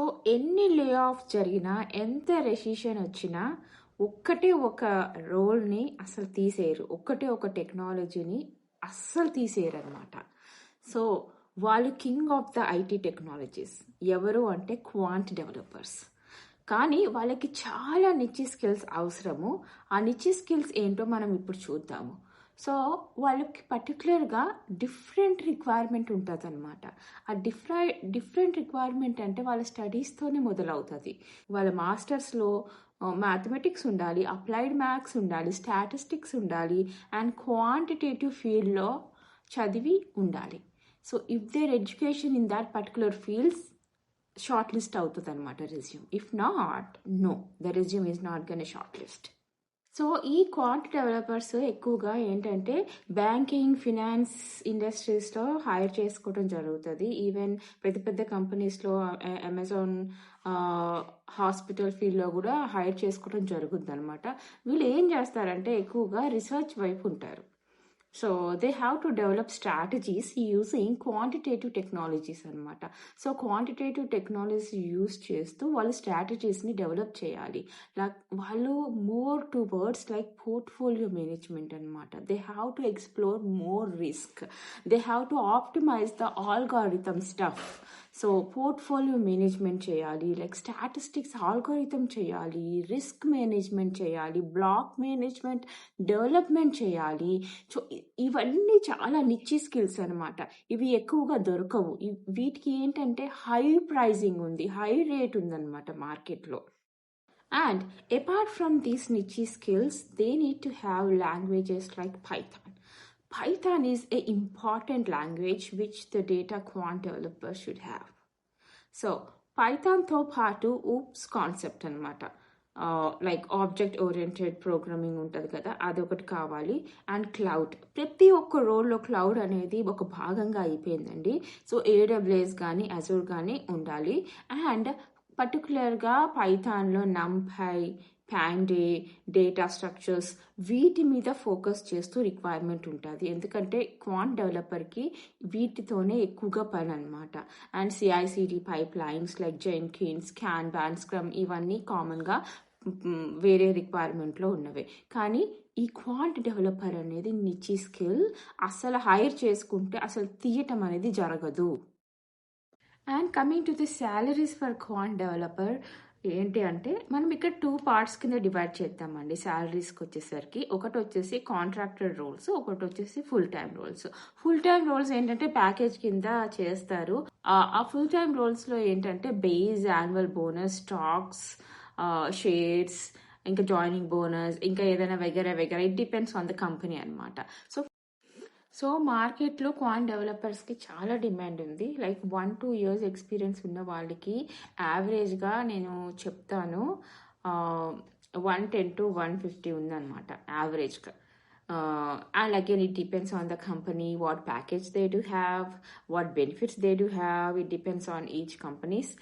So ఎన్ని lay off జరిగినా, ఎంత రెసిషన్ వచ్చినా ఒక్కటే ఒక రోల్ని అసలు తీసేయరు. ఒక్కటే ఒక టెక్నాలజీని అస్సలు తీసేయరనమాట. సో వాళ్ళు king of the IT technologies. ఎవరు అంటే క్వాంట్ డెవలపర్స్. కానీ వాళ్ళకి చాలా నిచ్చి స్కిల్స్ అవసరము. ఆ నిచ్చి స్కిల్స్ ఏంటో మనం ఇప్పుడు చూద్దాము. సో వాళ్ళకి పర్టికులర్గా డిఫరెంట్ రిక్వైర్మెంట్ ఉంటుంది అనమాట. ఆ డిఫరెంట్ రిక్వైర్మెంట్ అంటే వాళ్ళ స్టడీస్తోనే మొదలవుతుంది. వాళ్ళ మాస్టర్స్లో మ్యాథమెటిక్స్ ఉండాలి, అప్లైడ్ మ్యాథ్స్ ఉండాలి, స్టాటిస్టిక్స్ ఉండాలి, అండ్ క్వాంటిటేటివ్ ఫీల్డ్లో చదివి ఉండాలి. So if their education in that particular fields short list అవుతుంది అనమాట resume. If not, no, the resume is not gonna short list. So ఈ క్వాంట్ డెవలపర్స్ ఎక్కువగా ఏంటంటే బ్యాంకింగ్, ఫినాన్స్ ఇండస్ట్రీస్లో హైర్ చేసుకోవడం జరుగుతుంది. ఈవెన్ పెద్ద పెద్ద కంపెనీస్లో, అమెజాన్ హాస్పిటల్ ఫీల్డ్లో కూడా హైర్ చేసుకోవడం జరుగుతుంది అనమాట. వీళ్ళు ఏం చేస్తారంటే ఎక్కువగా రీసెర్చ్ వైపు ఉంటారు. So they have to develop strategies using quantitative technologies అనమాట. సో క్వాంటిటేటివ్ టెక్నాలజీ యూజ్ చేస్తూ వాళ్ళు స్ట్రాటజీస్ని డెవలప్ చేయాలి. లైక్ వాళ్ళు more towards like portfolio management అనమాట. They have to explore more risk. They have to optimize the algorithm stuff. So portfolio management చేయాలి, like statistics algorithm చేయాలి, రిస్క్ మేనేజ్మెంట్ చేయాలి, block management development చేయాలి. So ఇవన్నీ చాలా నిచ్చి skills అనమాట. ఇవి ఎక్కువగా దొరకవు. వీటికి ఏంటంటే హై ప్రైజింగ్ ఉంది, హై రేట్ ఉందన్నమాట మార్కెట్లో. And apart from these niche skills, they need to have languages like Python. Python is an important language which the data quant developer should have. So Python తో పాటు oops concept అనమాట. Like object oriented programming ఉంటుంది కదా, అదొకటి కావాలి. And cloud, ప్రతి ఒక్క రోల్లో క్లౌడ్ అనేది ఒక భాగంగా అయిపోయిందండి. సో AWS కానీ అజూర్ కానీ ఉండాలి. అండ్ పర్టికులర్గా పైథాన్లో NumPy, ప్యాండే, డేటా స్ట్రక్చర్స్, వీటి మీద ఫోకస్ చేస్తూ రిక్వైర్మెంట్ ఉంటుంది. ఎందుకంటే క్వాంట్ డెవలపర్కి వీటితోనే ఎక్కువగా పని అనమాట. And CI/CD pipelines like Jenkins, Kanban, Scrum ఇవన్నీ కామన్గా వేరే రిక్వైర్మెంట్లో ఉన్నవే. కానీ ఈ క్వాంట్ డెవలపర్ అనేది నిచ్చి స్కిల్. అసలు హైర్ చేసుకుంటే అసలు తీయటం అనేది జరగదు. And coming to the salaries for quant developer ఏంటి అంటే, మనం ఇక్కడ 2 పార్ట్స్ కింద డివైడ్ చేద్దామండి శాలరీస్కి వచ్చేసరికి. ఒకటి వచ్చేసి కాంట్రాక్టెడ్ రోల్స్, ఒకటి వచ్చేసి full time roles. Full time roles ఏంటంటే ప్యాకేజ్ కింద చేస్తారు. ఆ ఫుల్ టైం రోల్స్లో ఏంటంటే base, annual bonus, stocks, shares, ఇంకా జాయినింగ్ బోనస్, ఇంకా ఏదైనా వెగరే it depends on the company అనమాట. సో మార్కెట్లో క్వాంట్ డెవలపర్స్కి చాలా డిమాండ్ ఉంది. లైక్ 1-2 years ఎక్స్పీరియన్స్ ఉన్న వాళ్ళకి యావరేజ్గా నేను చెప్తాను 110 to 150 ఉందన్నమాట యావరేజ్గా. And again it depends on the company, what package they do have, what benefits they do have. It depends on each companies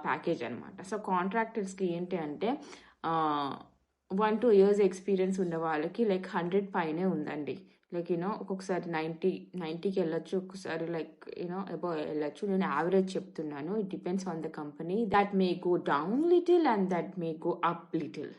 package అనమాట. సో కాంట్రాక్టర్స్కి ఏంటి అంటే 1-2 years ఎక్స్పీరియన్స్ ఉన్న వాళ్ళకి లైక్ 100 పైనే ఉందండి. లైక్ ఒక్కొక్కసారి 90కి వెళ్ళొచ్చు, ఒక్కొక్కసారి లైక్ అబౌవ్ వెళ్ళొచ్చు. నేను యావరేజ్ చెప్తున్నాను. It depends on the company. That may go down little and that may go up little.